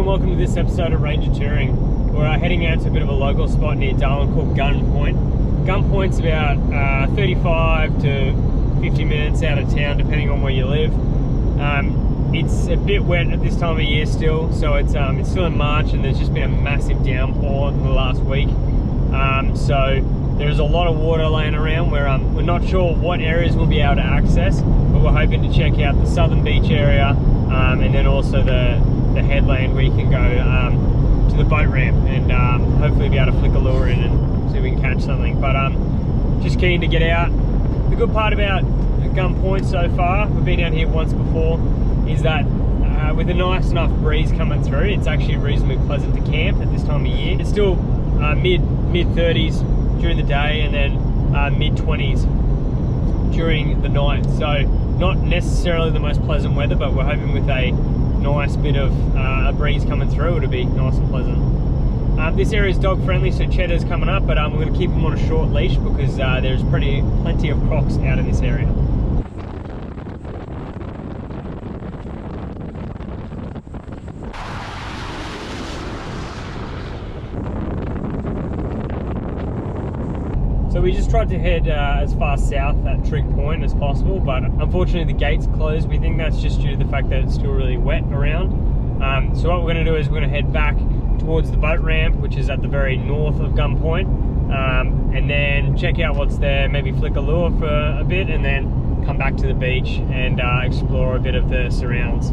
and welcome to this episode of Ranger Touring. We're heading out to a bit of a local spot near Darwin called Gunn Point. Gunn Point's about 35 to 50 minutes out of town, depending on where you live. It's a bit wet at this time of year still, so it's still in March, and there's just been a massive downpour in the last week. So there's a lot of water laying around. We're not sure what areas we'll be able to access, but we're hoping to check out the southern beach area, and then also the headland where you can go to the boat ramp, and hopefully be able to flick a lure in and see if we can catch something. But just keen to get out. The good part about Gunn Point so far, we've been out here once before, is that with a nice enough breeze coming through, it's actually reasonably pleasant to camp at this time of year. It's still mid 30s during the day, and then mid 20s during the night. So not necessarily the most pleasant weather, but we're hoping with a nice bit of a breeze coming through, it'll be nice and pleasant. This area is dog friendly, so Cheddar's coming up, but we're going to keep him on a short leash because there's plenty of crocs out in this area. So we just tried to head as far south at Trig Point as possible, but unfortunately the gate's closed. We think that's just due to the fact that it's still really wet around. So what we're going to do is we're going to head back towards the boat ramp, which is at the very north of Gunn Point, and then check out what's there, maybe flick a lure for a bit, and then come back to the beach and explore a bit of the surrounds.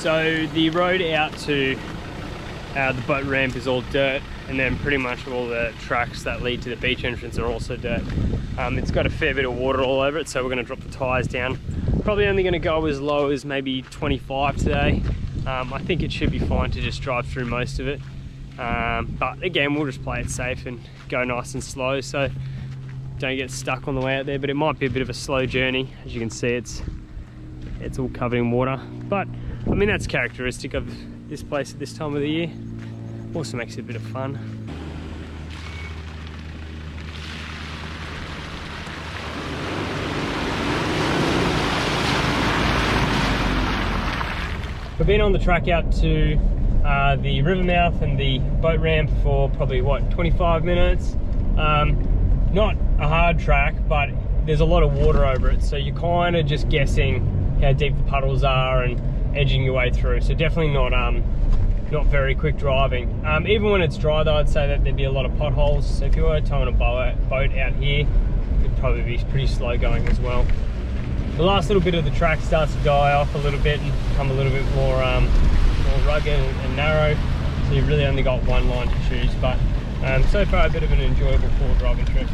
So the road out to the boat ramp is all dirt, and then pretty much all the tracks that lead to the beach entrance are also dirt. It's got a fair bit of water all over it, so we're going to drop the tyres down. Probably only going to go as low as maybe 25 today. I think it should be fine to just drive through most of it. But again, we'll just play it safe and go nice and slow, so don't get stuck on the way out there. But it might be a bit of a slow journey. As you can see, it's all covered in water. But I mean, that's characteristic of this place at this time of the year. Also makes it a bit of fun. We've been on the track out to the river mouth and the boat ramp for probably, what, 25 minutes? Not a hard track, but there's a lot of water over it, so you're kind of just guessing how deep the puddles are and edging your way through. So definitely not very quick driving. Even when it's dry though, I'd say that there'd be a lot of potholes. So if you were towing a boat out here, it'd probably be pretty slow going as well. The last little bit of the track starts to die off a little bit and become a little bit more rugged and narrow. So you've really only got one line to choose. But so far a bit of an enjoyable forward driving trip.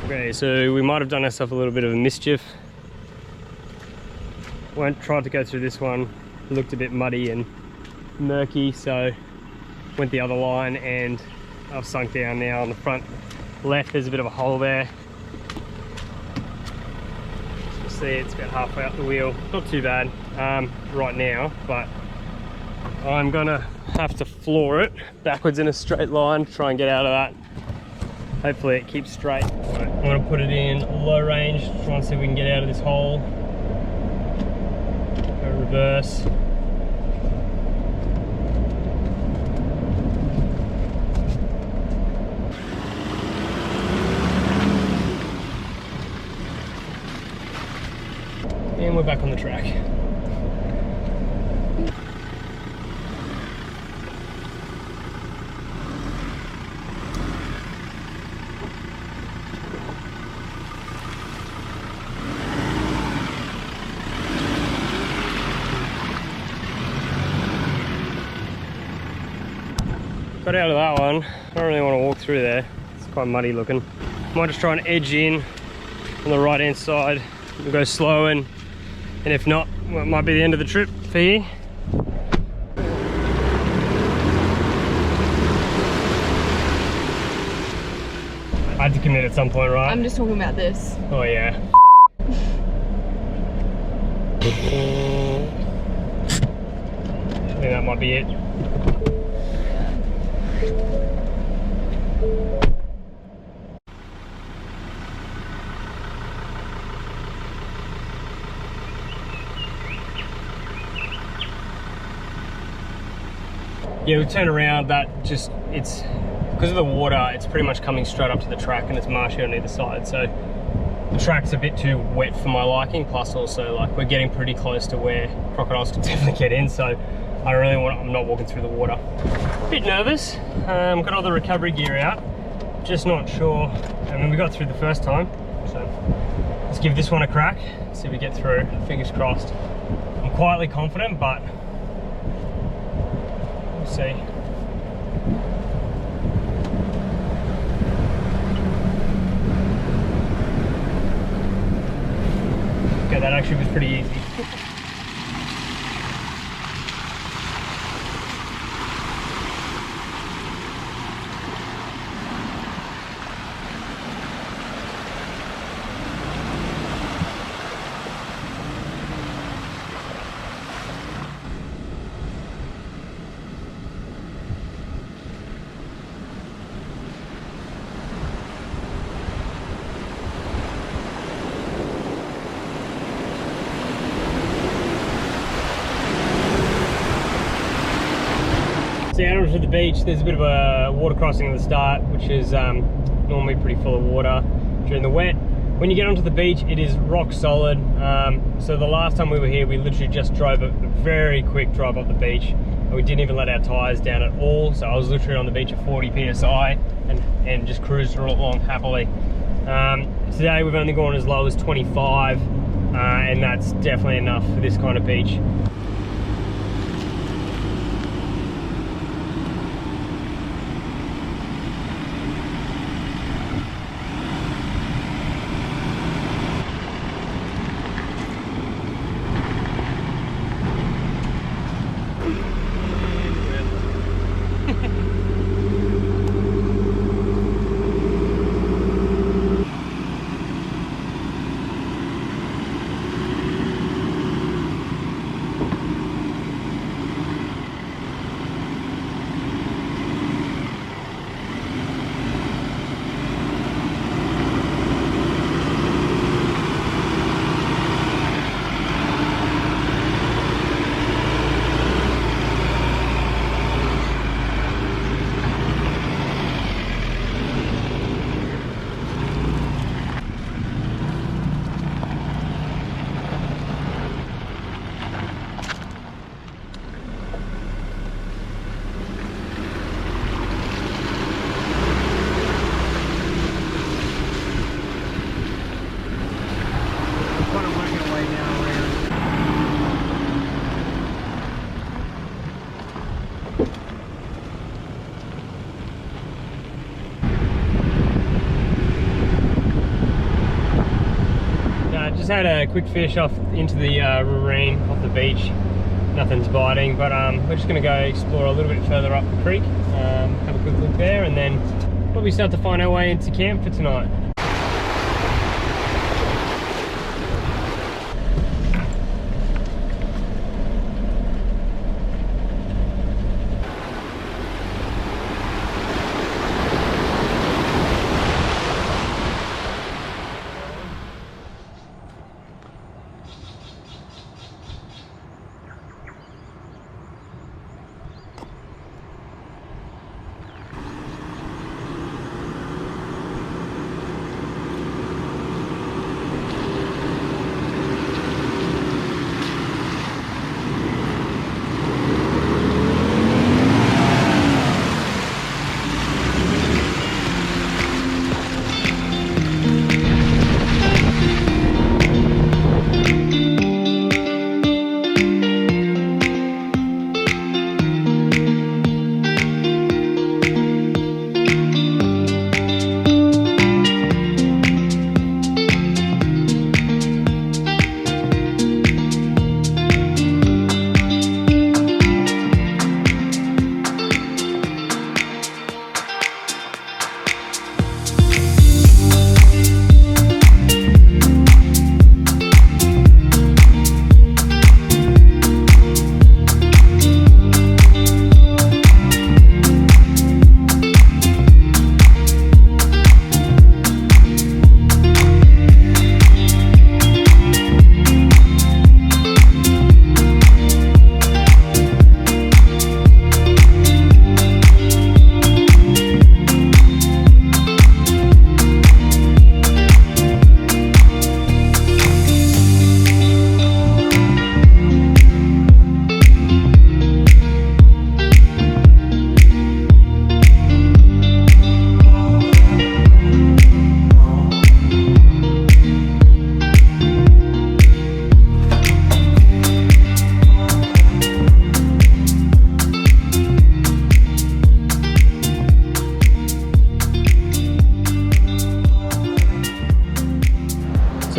Okay, so we might have done ourselves a little bit of a mischief. Tried to go through this one, it looked a bit muddy and murky, so went the other line, and I've sunk down now on the front left. There's a bit of a hole there. As you can see, it's about halfway up the wheel. Not too bad right now, but I'm gonna have to floor it backwards in a straight line to try and get out of that. Hopefully it keeps straight. I'm going to put it in low range, try and see if we can get out of this hole. Go reverse. And we're back on the track. Got out of that one. I don't really want to walk through there. It's quite muddy looking. Might just try and edge in on the right hand side and go slow, and if not, well, it might be the end of the trip for you. I had to commit at some point, right? I'm just talking about this. Oh yeah. I think that might be it. Yeah, we turn around, it's because of the water, it's pretty much coming straight up to the track, and it's marshy on either side, so the track's a bit too wet for my liking, plus also like we're getting pretty close to where crocodiles could definitely get in, so I'm not walking through the water. A bit nervous, got all the recovery gear out, just not sure. I mean, we got through the first time, so let's give this one a crack, see if we get through, fingers crossed. I'm quietly confident, but we'll see. Okay, that actually was pretty easy. So out onto the beach, there's a bit of a water crossing at the start, which is normally pretty full of water during the wet. When you get onto the beach, it is rock solid. So the last time we were here, we literally just drove a very quick drive up the beach, and we didn't even let our tires down at all. So I was literally on the beach at 40 psi and just cruised along happily. Today we've only gone as low as 25, and that's definitely enough for this kind of beach. Just had a quick fish off into the marine off the beach. Nothing's biting, but we're just going to go explore a little bit further up the creek, have a quick look there, and then probably start to find our way into camp for tonight.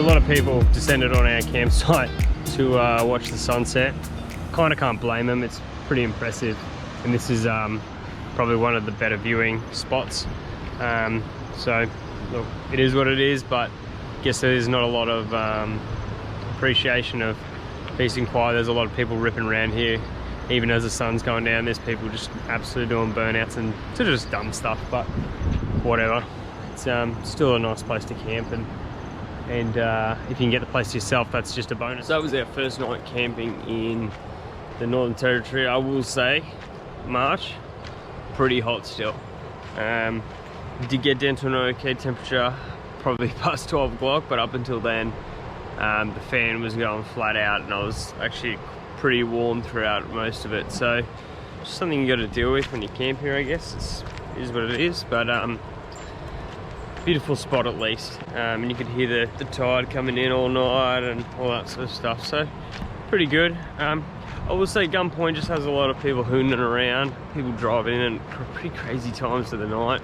lot of people descended on our campsite to watch the sunset. Kind of can't blame them, it's pretty impressive. And this is probably one of the better viewing spots. So look, it is what it is, but I guess there's not a lot of appreciation of peace and quiet. There's a lot of people ripping around here. Even as the sun's going down, there's people just absolutely doing burnouts and just dumb stuff, but whatever. It's still a nice place to camp, and if you can get the place to yourself, that's just a bonus. So that was our first night camping in the Northern Territory. I will say, March, pretty hot still. Did get down to an okay temperature, probably past 12 o'clock, but up until then, the fan was going flat out, and I was actually pretty warm throughout most of it. So just something you got to deal with when you camp here, I guess. It is what it is, but beautiful spot at least. And you could hear the tide coming in all night and all that sort of stuff, so pretty good. I will say Gunn Point just has a lot of people hooning around, people driving in at pretty crazy times of the night,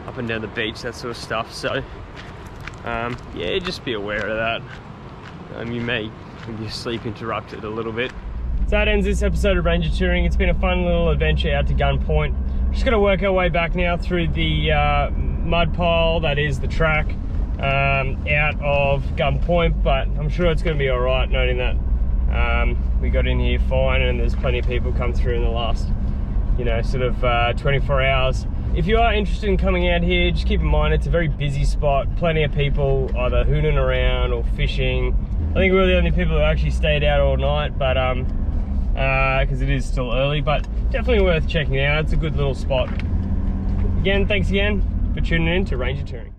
up and down the beach, that sort of stuff. So yeah, just be aware of that. You may have your sleep interrupted a little bit. So that ends this episode of Ranger Touring. It's been a fun little adventure out to Gunn Point. Just got to work our way back now through the mud pile that is the track out of Gunn Point, but I'm sure it's going to be all right, noting that we got in here fine, and there's plenty of people come through in the last, you know, sort of 24 hours. If you are interested in coming out here, just keep in mind it's a very busy spot. Plenty of people either hooning around or fishing. I think we're the only people who actually stayed out all night, but because it is still early, but definitely worth checking out. It's a good little spot. Again, thanks again for tuning in to Ranger Touring.